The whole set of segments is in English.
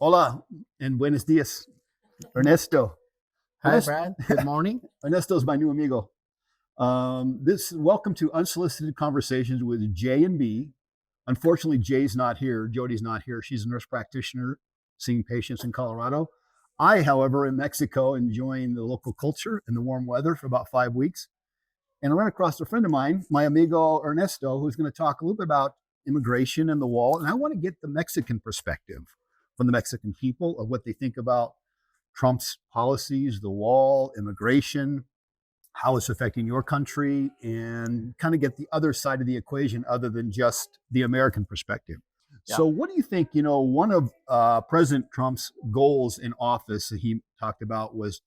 Hola and buenos dias, Ernesto. Hi, Brad. Good morning. Ernesto is my new amigo. Welcome to Unsolicited Conversations with J and B. Unfortunately, Jay's not here. Jody's not here. She's a nurse practitioner seeing patients in Colorado. I, however, in Mexico, enjoying the local culture and the warm weather for about 5 weeks. And I ran across a friend of mine, my amigo Ernesto, who's going to talk a little bit about immigration and the wall. And I want to get the Mexican perspective from the Mexican people of what they think about Trump's policies, the wall, immigration, how it's affecting your country, and kind of get the other side of the equation other than just the American perspective. Yeah. So what do you think, one of President Trump's goals in office that he talked about was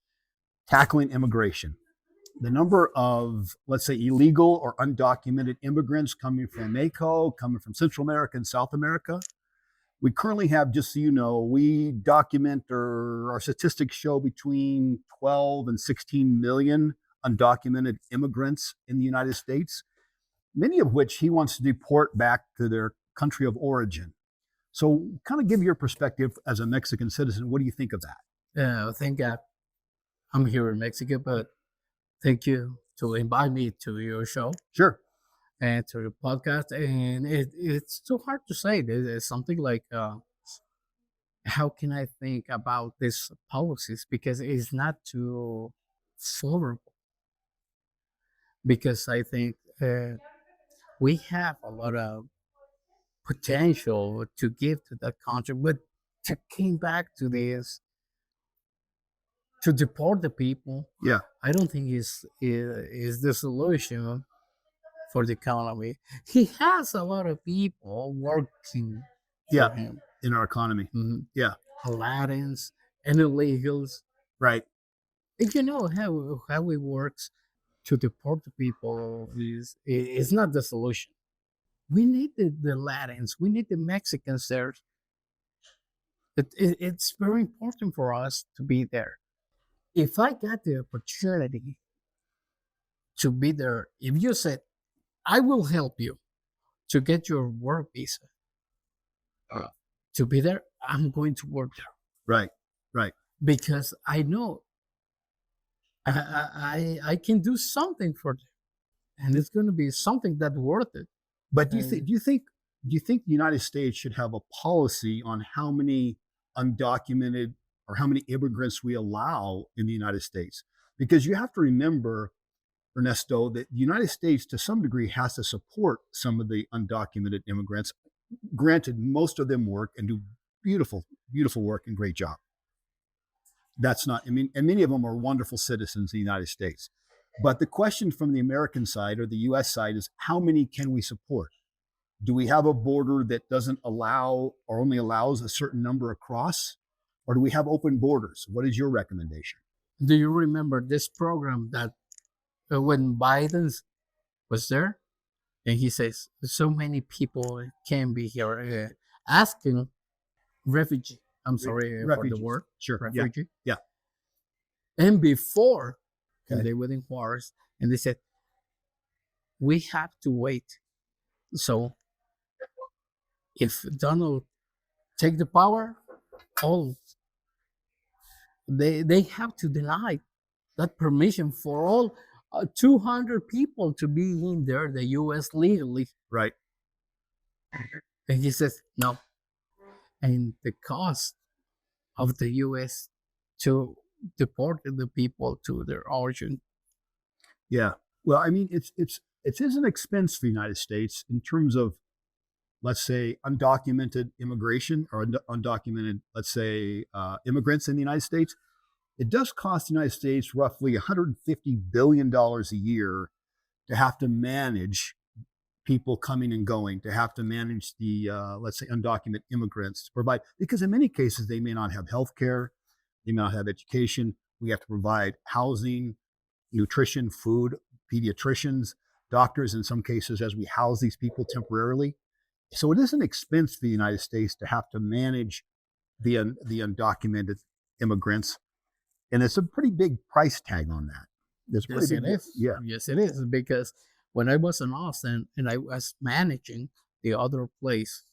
tackling immigration. The number of, let's say, illegal or undocumented immigrants coming from Mexico, coming from Central America and South America. We currently have, just so you know, we document, or our statistics show, between 12 and 16 million undocumented immigrants in the United States, many of which he wants to deport back to their country of origin. So kind of give your perspective as a Mexican citizen. What do you think of that? I think I'm here in Mexico, but thank you to invite me to your show Sure. and to your podcast. And it's too hard to say. It's something like, how can I think about these policies? Because it's not too favorable. Because I think we have a lot of potential to give to that country, but to came back to this, to deport the people, Yeah. I don't think is the solution for the economy. He has a lot of people working Yeah. for him. In our economy. Mhm. Yeah. Aladdins and illegals. Right. And you know how it works to deport the people is not the solution. We need the Latins. We need the Mexicans there. It's very important for us to be there. If I got the opportunity to be there, if you said, I will help you to get your work visa to be there, I'm going to work there. Right. Right. Because I know I can do something for them. And it's going to be something that's worth it. But do you think the United States should have a policy on how many undocumented or how many immigrants we allow in the United States? Because you have to remember, Ernesto, that the United States, to some degree, has to support some of the undocumented immigrants. Granted, most of them work and do beautiful, beautiful work and great job. That's not, and many of them are wonderful citizens of the United States. But the question from the American side or the US side is, how many can we support? Do we have a border that doesn't allow or only allows a certain number across? Or do we have open borders? What is your recommendation? Do you remember this program that when Biden was there and he says, so many people can be here asking refugee. I'm sorry for the Refugees. word. Sure. Refugee. Yeah. And before, Okay. they were in Juarez, and they said, we have to wait. So if Donald take the power, all they have to deny that permission for all 200 people to be in there, the U.S. legally. Right. And he says, no. And the cost of the U.S. to deport the people to their origin. Yeah. Well, I mean, it is an expense for the United States in terms of, let's say, undocumented immigration or undocumented, let's say, immigrants in the United States. It does cost the United States roughly $150 billion a year to have to manage people coming and going, to have to manage the, let's say, undocumented immigrants to provide, because in many cases, they may not have health care, they may not have education. We have to provide housing, nutrition, food, pediatricians, doctors in some cases, as we house these people temporarily. So it is an expense for the United States to have to manage the undocumented immigrants. And it's a pretty big price tag on that. Yes, it is. Yeah. Yes, it is. Because when I was in Austin and I was managing the other place,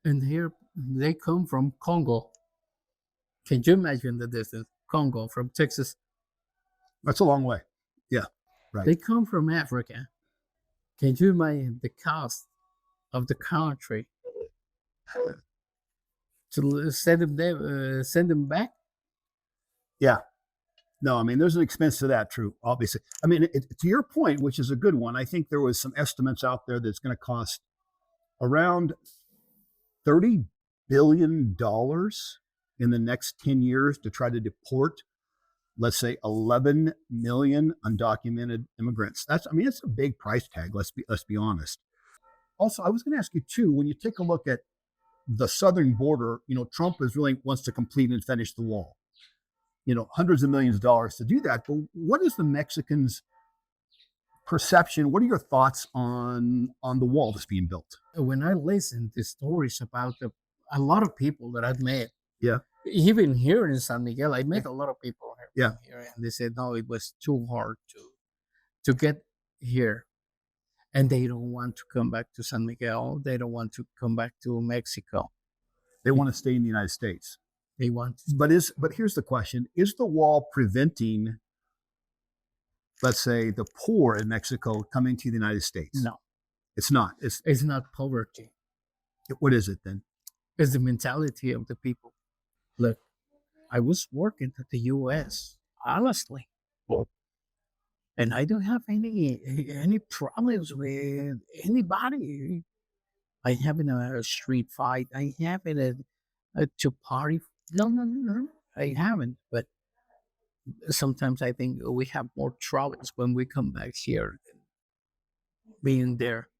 And here they come from Congo. Can you imagine the distance? Congo from Texas. That's a long way. Yeah. Right. They come from Africa. Can you imagine the cost of the country to send them back? Yeah. No, I mean, there's an expense to that, true, obviously. I mean, to your point, which is a good one, I think there was some estimates out there that's going to cost around $30 billion in the next 10 years to try to deport, let's say, 11 million undocumented immigrants. That's, I mean, it's a big price tag. Let's be honest. Also, I was going to ask you too, when you take a look at the southern border, Trump is really wants to complete and finish the wall. Hundreds of millions of dollars to do that. But what is the Mexicans' perception? What are your thoughts on the wall that's being built? When I listen to stories about a lot of people that I've met, Yeah. even here in San Miguel, I met a lot of people Yeah. here, and they said no, it was too hard to get here, and they don't want to come back to San Miguel. They don't want to come back to Mexico. They want to stay in the United States. They want to. But here's the question: is the wall preventing, let's say, the poor in Mexico coming to the United States? No, it's not. It's not poverty. What is it then? It's the mentality of the people. Look, I was working at the U.S. honestly, and I don't have any problems with anybody. I haven't a street fight. I haven't a to party. No, no, no, no. I haven't. But sometimes I think we have more troubles when we come back here than being there.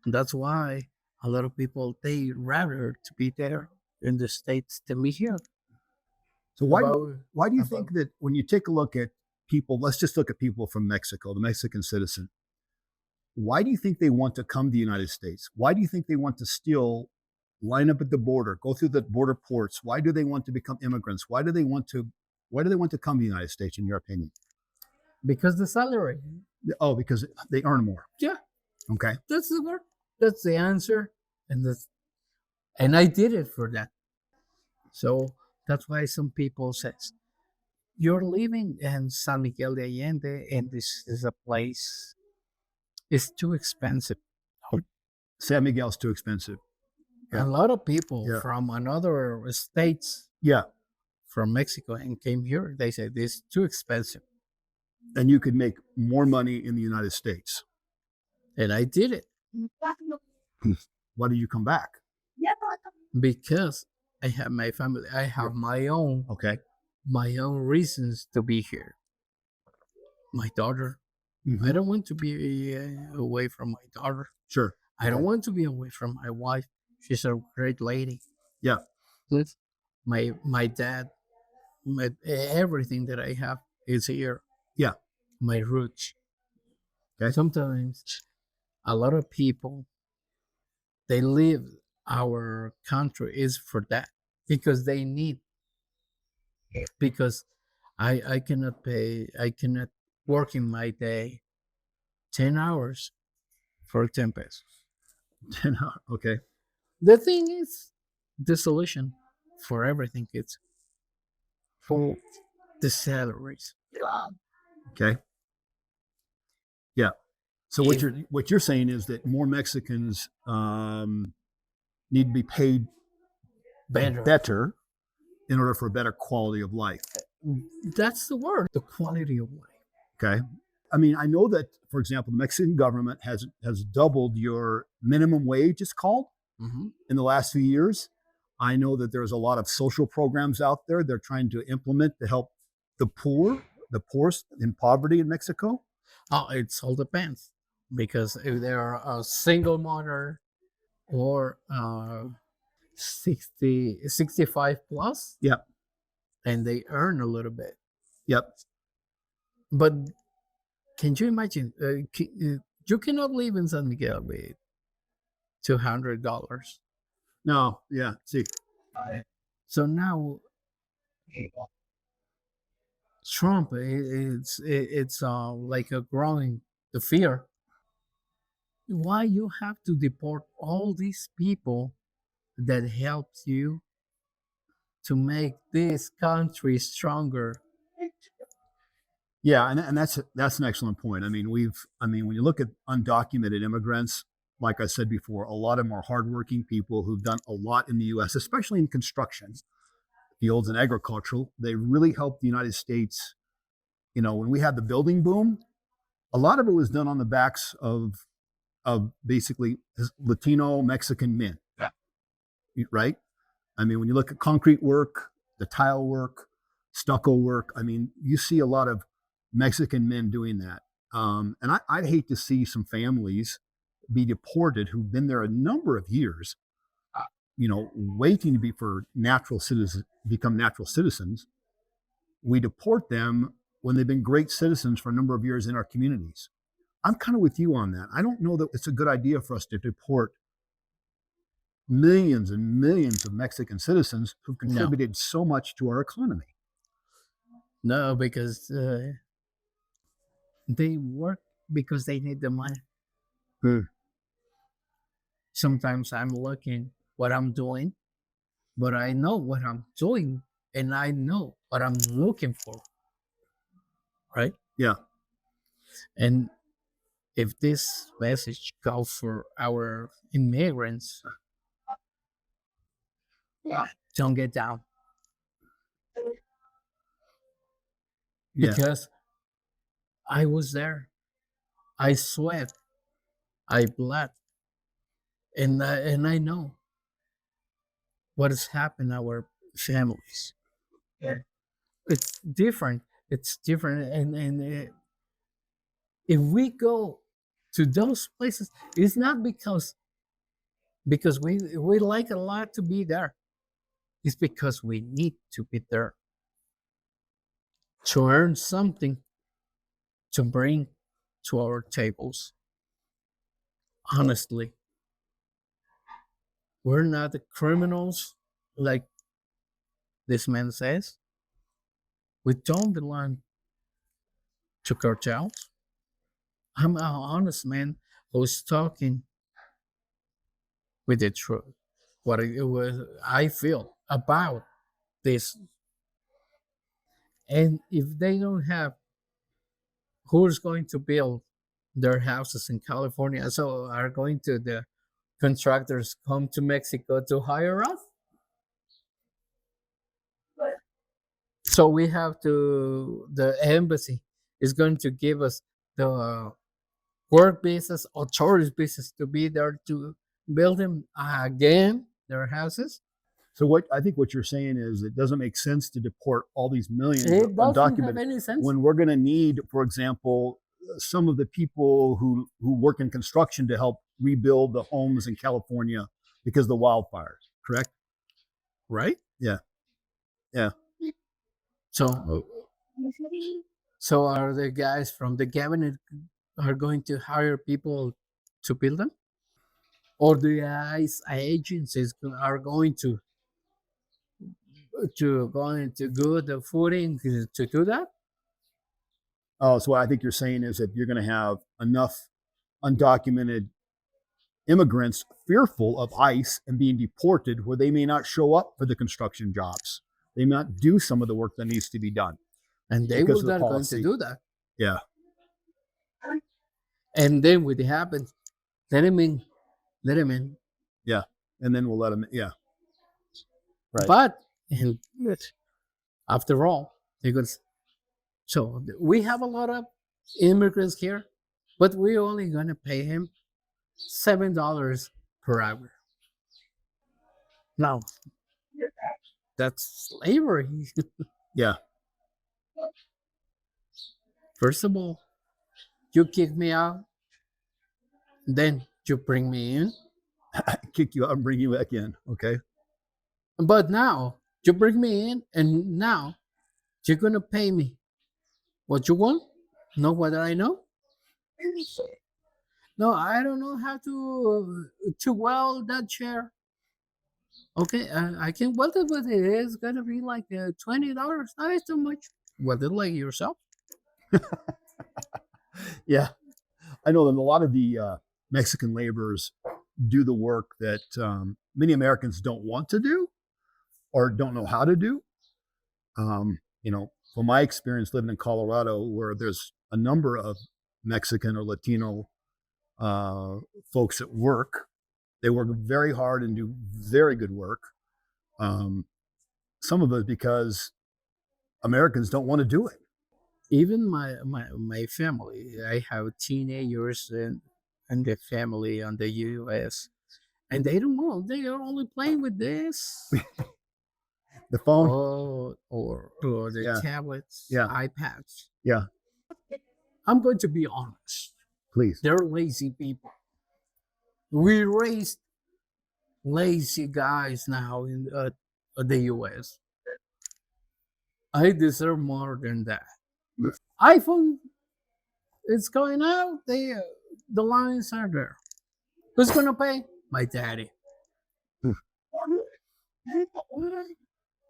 And that's why a lot of people they rather to be there in the States than be here. So why do you think that when you take a look at people, let's just look at people from Mexico, the Mexican citizen, why do you think they want to come to the United States? Why do you think they want to still line up at the border, go through the border ports? Why do they want to become immigrants? Why do they want to come to the United States, in your opinion? Because the salary. Oh, because they earn more. Yeah. Okay. That's the word. That's the answer. And I did it for that. So that's why some people says you're living in San Miguel de Allende and this is a place it's too expensive. San Miguel's too expensive. Yeah. A lot of people from another states from Mexico and came here, they said this is too expensive. And you could make more money in the United States. And I did it. Why did you come back? Because I have my family. I have my own reasons to be here. My daughter. Mm-hmm. I don't want to be away from my daughter. Sure. I don't want to be away from my wife. She's a great lady. Yeah. My dad, everything that I have is here. Yeah. My roots. Okay. Sometimes a lot of people, they leave our country is for that because they need. Because I cannot work in my day 10 hours for 10 pesos. 10 hours, okay. The thing is, the solution for everything is for the salaries. Okay. Yeah. So what you're saying is that more Mexicans need to be paid better in order for a better quality of life. That's the word, the quality of life. Okay. I mean, I know that, for example, the Mexican government has doubled your minimum wage, it's called, in the last few years. I know that there's a lot of social programs out there they're trying to implement to help the poorest in poverty in Mexico. Oh, it all depends. Because if they're a single mother or 65 plus, and they earn a little bit. Yep. But can you imagine? You cannot live in San Miguel with $200. No. Yeah. See. So now, Trump, it's like a growing the fear. Why you have to deport all these people that helps you to make this country stronger. Yeah, and that's an excellent point. I mean when you look at undocumented immigrants, like I said before, a lot of them are hardworking people who've done a lot in the U.S., especially in construction fields and agricultural. They really helped the United States. You know, when we had the building boom, a lot of it was done on the backs of basically Latino Mexican men, right? I mean, when you look at concrete work, the tile work, stucco work, I mean, you see a lot of Mexican men doing that. And I'd hate to see some families be deported who've been there a number of years, you know, waiting to be for natural citizens, become natural citizens. We deport them when they've been great citizens for a number of years in our communities. I'm kind of with you on that. I don't know that it's a good idea for us to deport millions and millions of Mexican citizens who've No, contributed so much to our economy. no, because they work because they need the money. Hmm. Sometimes I'm looking what I'm doing, but I know what I'm doing and I know what I'm looking for, right? Yeah, And if this message goes for our immigrants, don't get down yeah. because I was there. I sweat, I bled, and I know what has happened to our families. Yeah. It's different. It's different, and if we go to those places, it's not because we like a lot to be there. It's because we need to be there to earn something to bring to our tables. Honestly, we're not the criminals like this man says. We don't belong to cartels. I'm an honest man who's talking with the truth. What it was I feel about this. And if they don't have who's going to build their houses in California, so are going to the contractors come to Mexico to hire us? So we have to, the embassy is going to give us the work visas or tourist visas to be there to build them again, their houses. So what I think what you're saying is it doesn't make sense to deport all these millions of It doesn't have undocumented any sense. when we're going to need, for example, some of the people who work in construction to help rebuild the homes in California because of the wildfires. Correct? Right? Yeah. Yeah. So, so are the guys from the cabinet are going to hire people to build them, or the ICE agencies are going to go the footing to do that? Oh, so what I think you're saying is that you're going to have enough undocumented immigrants fearful of ICE and being deported where they may not show up for the construction jobs. They may not do some of the work that needs to be done And they because will of the not going to policy. do that. Yeah. And then when it happens, let him in, let him in. Yeah. And then we'll let them, yeah. Right. But and after all, because so we have a lot of immigrants here, but we're only gonna pay him $7 per hour. Now that's slavery. Yeah. First of all, you kick me out, then you bring me in. Kick you out and bring you back in. Okay. But now you bring me in, and now you're gonna pay me what you want, not what I know. No, I don't know how to weld that chair. Okay, I can weld it, but it is gonna be like $20. Not too much. Weld it like yourself. Yeah. I know that a lot of the Mexican laborers do the work that many Americans don't want to do or don't know how to do. From my experience living in Colorado, where there's a number of Mexican or Latino folks at work, they work very hard and do very good work. Some of it because Americans don't want to do it. Even my family, I have teenagers and the family on the US, and they don't know. They are only playing with this. The phone. Or the Yeah. tablets, Yeah. iPads. Yeah. I'm going to be honest. Please. They're lazy people. We raised lazy guys now in the US. I deserve more than that. iPhone, it's going out. The lines are there. Who's gonna pay? My daddy.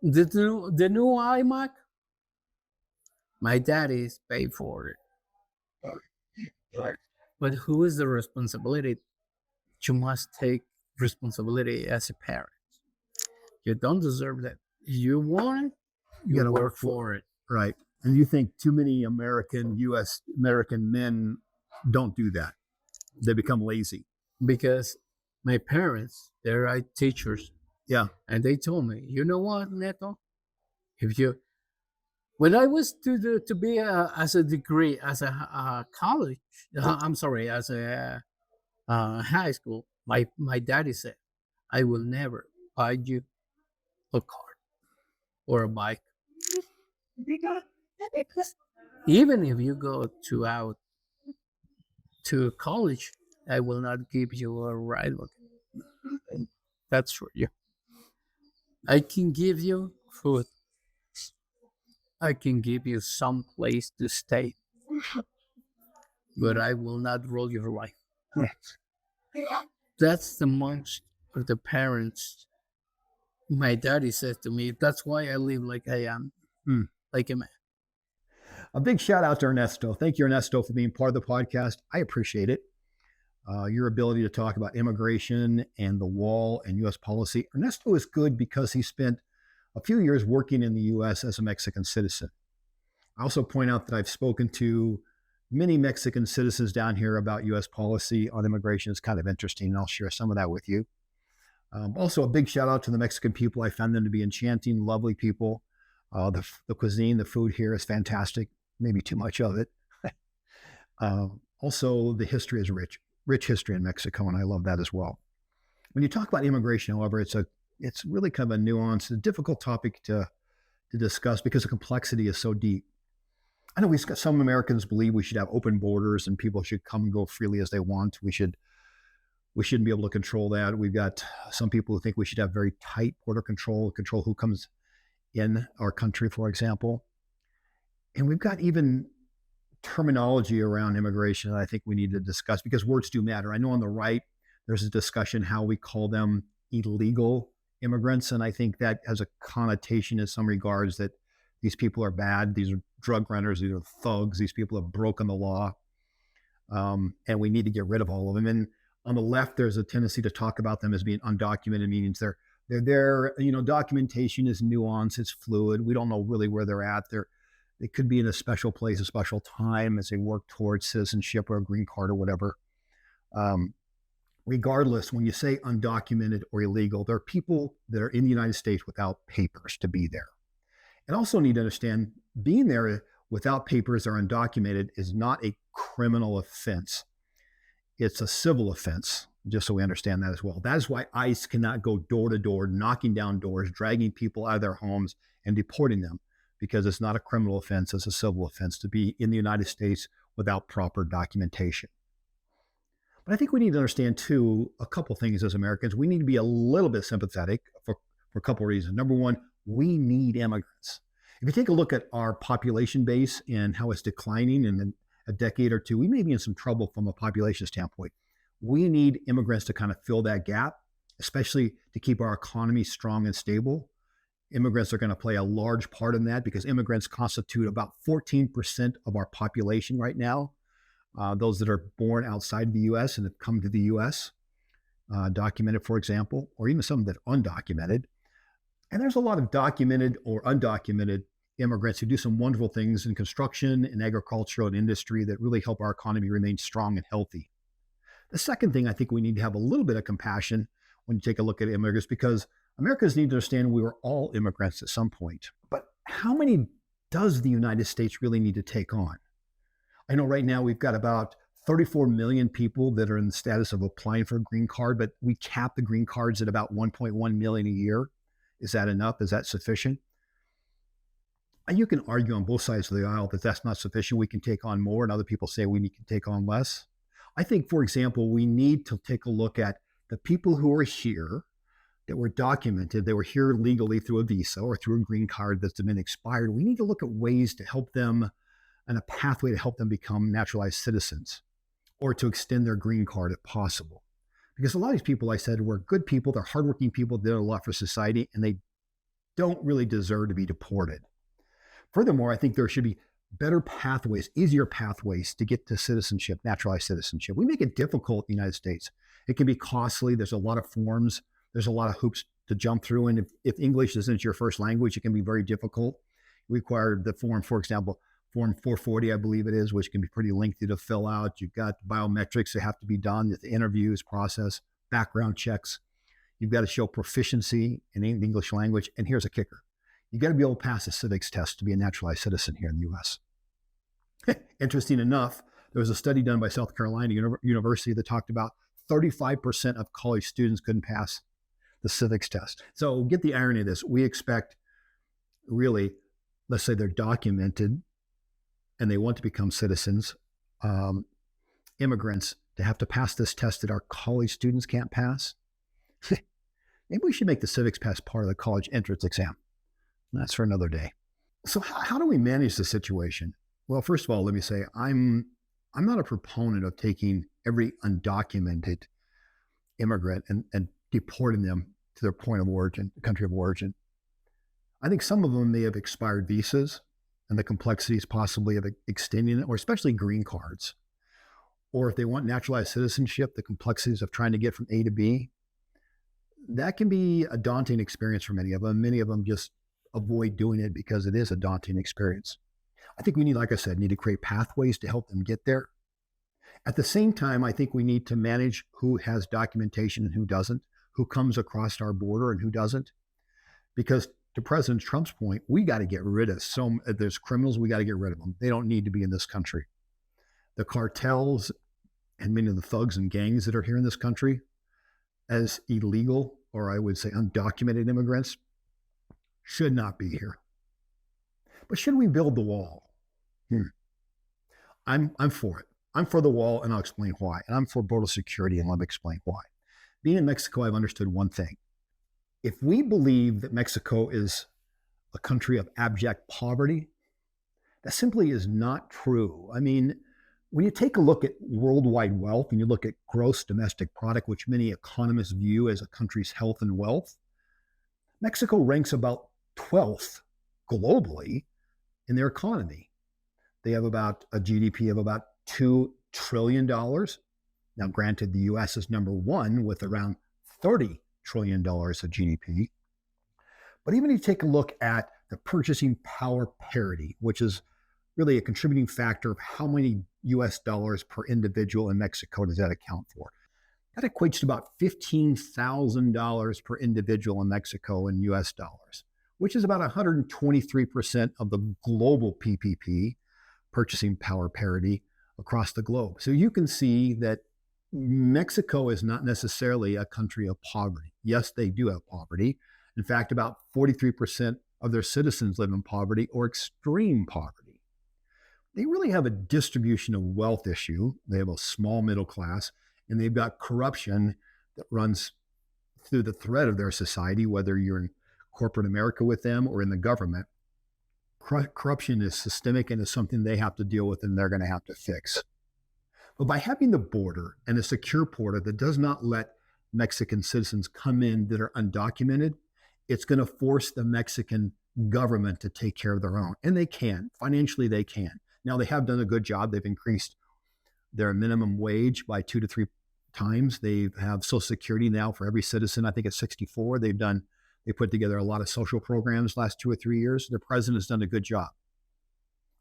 The new iMac, my daddy's paid for it. But who is the responsibility? You must take responsibility as a parent. You don't deserve that. You want it, you gotta work for it. Right. And you think too many U.S. American men don't do that. They become lazy. Because my parents, they're teachers, Yeah. and they told me, you know what, Neto? If you, when I was to be as a degree as a college, I'm sorry, as a high school, my daddy said, I will never buy you a car or a bike. Even if you go out to college, I will not give you a ride. That's for you. I can give you food. I can give you some place to stay, but I will not rule your life. That's the most of the parents. My daddy says to me, that's why I live like I am, like a man. A big shout out to Ernesto. Thank you, Ernesto, for being part of the podcast. I appreciate it. Your ability to talk about immigration and the wall and U.S. policy. Ernesto is good because he spent a few years working in the U.S. as a Mexican citizen. I also point out that I've spoken to many Mexican citizens down here about U.S. policy on immigration. It's kind of interesting, and I'll share some of that with you. Also, a big shout out to the Mexican people. I found them to be enchanting, lovely people. The cuisine, the food here is fantastic, maybe too much of it. Also, the history is rich history in Mexico, and I love that as well. When you talk about immigration, however, it's really kind of a nuanced, a difficult topic to discuss because the complexity is so deep. I know some Americans believe we should have open borders and people should come and go freely as they want. We shouldn't be able to control that. We've got some people who think we should have very tight border control who comes in our country, for example. And we've got even terminology around immigration that I think we need to discuss because words do matter. I know on the right, there's a discussion how we call them illegal immigrants. And I think that has a connotation in some regards that these people are bad. These are drug runners. These are thugs. These people have broken the law. And we need to get rid of all of them. And on the left, there's a tendency to talk about them as being undocumented, meaning they're there. Documentation is nuanced. It's fluid. We don't know really where they're at. They could be in a special place, a special time as they work towards citizenship or a green card or whatever. Regardless, when you say undocumented or illegal, there are people that are in the United States without papers to be there. And also need to understand being there without papers or undocumented is not a criminal offense. It's a civil offense, just so we understand that as well. That is why ICE cannot go door to door, knocking down doors, dragging people out of their homes and deporting them, because it's not a criminal offense, it's a civil offense to be in the United States without proper documentation. But I think we need to understand, too, a couple things as Americans. We need to be a little bit sympathetic for a couple of reasons. Number one, we need immigrants. If you take a look at our population base and how it's declining in a decade or two, we may be in some trouble from a population standpoint. We need immigrants to kind of fill that gap, especially to keep our economy strong and stable. Immigrants are going to play a large part in that because immigrants constitute about 14% of our population right now. Those that are born outside of the U.S. and have come to the U.S. documented, for example, or even some that are undocumented. And there's a lot of documented or undocumented immigrants who do some wonderful things in construction and agricultural and industry that really help our economy remain strong and healthy. The second thing, I think we need to have a little bit of compassion when you take a look at immigrants, because Americans need to understand we were all immigrants at some point. But how many does the United States really need to take on? I know right now we've got about 34 million people that are in the status of applying for a green card, but we cap the green cards at about 1.1 million a year. Is that enough? Is that sufficient? And you can argue on both sides of the aisle that that's not sufficient. We can take on more, and other people say we need to take on less. I think, for example, we need to take a look at the people who are here that were documented, they were here legally through a visa or through a green card that's been expired. We need to look at ways to help them and a pathway to help them become naturalized citizens or to extend their green card if possible. Because a lot of these people, I said, were good people, they're hardworking people, did a lot for society, and they don't really deserve to be deported. Furthermore, I think there should be better pathways, easier pathways to get to citizenship, naturalized citizenship. We make it difficult in the United States. It can be costly. There's a lot of forms. There's a lot of hoops to jump through. And if English isn't your first language, it can be very difficult. You require the form, for example, Form 440, I believe it is, which can be pretty lengthy to fill out. You've got biometrics that have to be done, the interviews process, background checks. You've got to show proficiency in the English language. And here's a kicker. You got to be able to pass a civics test to be a naturalized citizen here in the U.S. Interesting enough, there was a study done by South Carolina University that talked about 35% of college students couldn't pass the civics test. So get the irony of this. We expect really, let's say they're documented and they want to become citizens, immigrants, to have to pass this test that our college students can't pass. Maybe we should make the civics test part of the college entrance exam. That's for another day. So how do we manage the situation? Well, first of all, let me say I'm not a proponent of taking every undocumented immigrant and deporting them to their point of origin, country of origin. I think some of them may have expired visas and the complexities possibly of extending it, or especially green cards. Or if they want naturalized citizenship, the complexities of trying to get from A to B, that can be a daunting experience for many of them. Many of them just avoid doing it because it is a daunting experience. I think we need, like I said, need to create pathways to help them get there. At the same time, I think we need to manage who has documentation and who doesn't, who comes across our border and who doesn't. Because to President Trump's point, we got to get rid of there's criminals, we got to get rid of them. They don't need to be in this country. The cartels and many of the thugs and gangs that are here in this country as illegal, or I would say undocumented immigrants, should not be here. But should we build the wall? I'm for it. I'm for the wall, and I'll explain why. And I'm for border security, and let me explain why. Being in Mexico, I've understood one thing. If we believe that Mexico is a country of abject poverty, that simply is not true. I mean, when you take a look at worldwide wealth and you look at gross domestic product, which many economists view as a country's health and wealth, Mexico ranks about 12th globally in their economy. They have about a GDP of about $2 trillion. Now, granted, the US is number one with around $30 trillion of GDP. But even if you take a look at the purchasing power parity, which is really a contributing factor of how many US dollars per individual in Mexico does that account for? That equates to about $15,000 per individual in Mexico in US dollars, which is about 123% of the global PPP, purchasing power parity, across the globe. So you can see that Mexico is not necessarily a country of poverty. Yes, they do have poverty. In fact, about 43% of their citizens live in poverty or extreme poverty. They really have a distribution of wealth issue. They have a small middle class, and they've got corruption that runs through the thread of their society, whether you're in corporate America with them or in the government. Corruption is systemic and is something they have to deal with and they're going to have to fix. But by having the border and a secure border that does not let Mexican citizens come in that are undocumented, it's going to force the Mexican government to take care of their own. And they can. Financially, they can. Now, they have done a good job. They've increased their minimum wage by 2 to times. They have Social Security now for every citizen. I think at 64. They put together a lot of social programs last 2 or 3 years. Their president has done a good job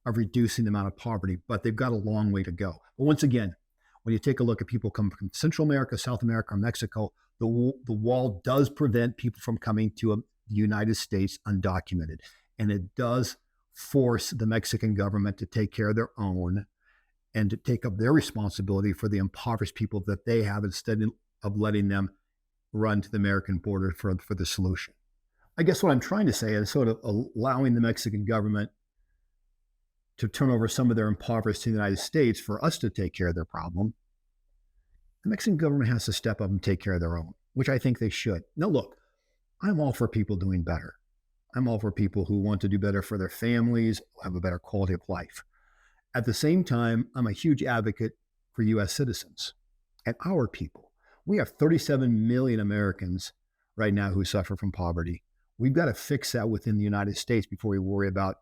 of reducing the amount of poverty, but they've got a long way to go. But once again, when you take a look at people coming from Central America, South America, or Mexico, the wall does prevent people from coming to the United States undocumented. And it does force the Mexican government to take care of their own and to take up their responsibility for the impoverished people that they have instead of letting them run to the American border for the solution. I guess what I'm trying to say is sort of allowing the Mexican government to turn over some of their impoverished to the United States for us to take care of their problem. The Mexican government has to step up and take care of their own, which I think they should. Now, look, I'm all for people doing better. I'm all for people who want to do better for their families, have a better quality of life. At the same time, I'm a huge advocate for U.S. citizens and our people. We have 37 million Americans right now who suffer from poverty. We've got to fix that within the United States before we worry about,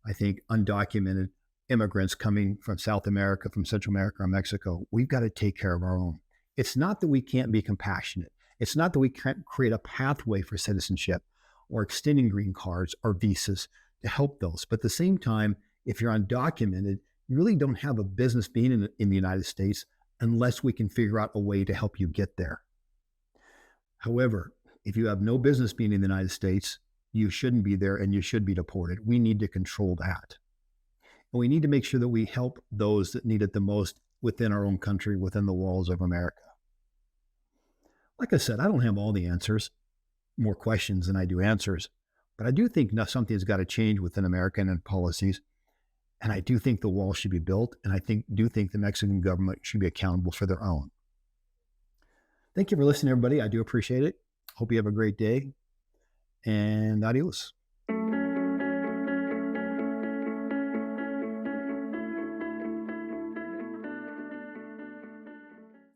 I think, undocumented immigrants coming from South America, from Central America, or Mexico. We've got to take care of our own. It's not that we can't be compassionate. It's not that we can't create a pathway for citizenship or extending green cards or visas to help those. But at the same time, if you're undocumented, you really don't have a business being in the United States unless we can figure out a way to help you get there. However, if you have no business being in the United States, you shouldn't be there and you should be deported. We need to control that. And we need to make sure that we help those that need it the most within our own country, within the walls of America. Like I said, I don't have all the answers, more questions than I do answers, but I do think something's got to change within American and policies. And I do think the wall should be built. And I do think the Mexican government should be accountable for their own. Thank you for listening, everybody. I do appreciate it. Hope you have a great day, and adios.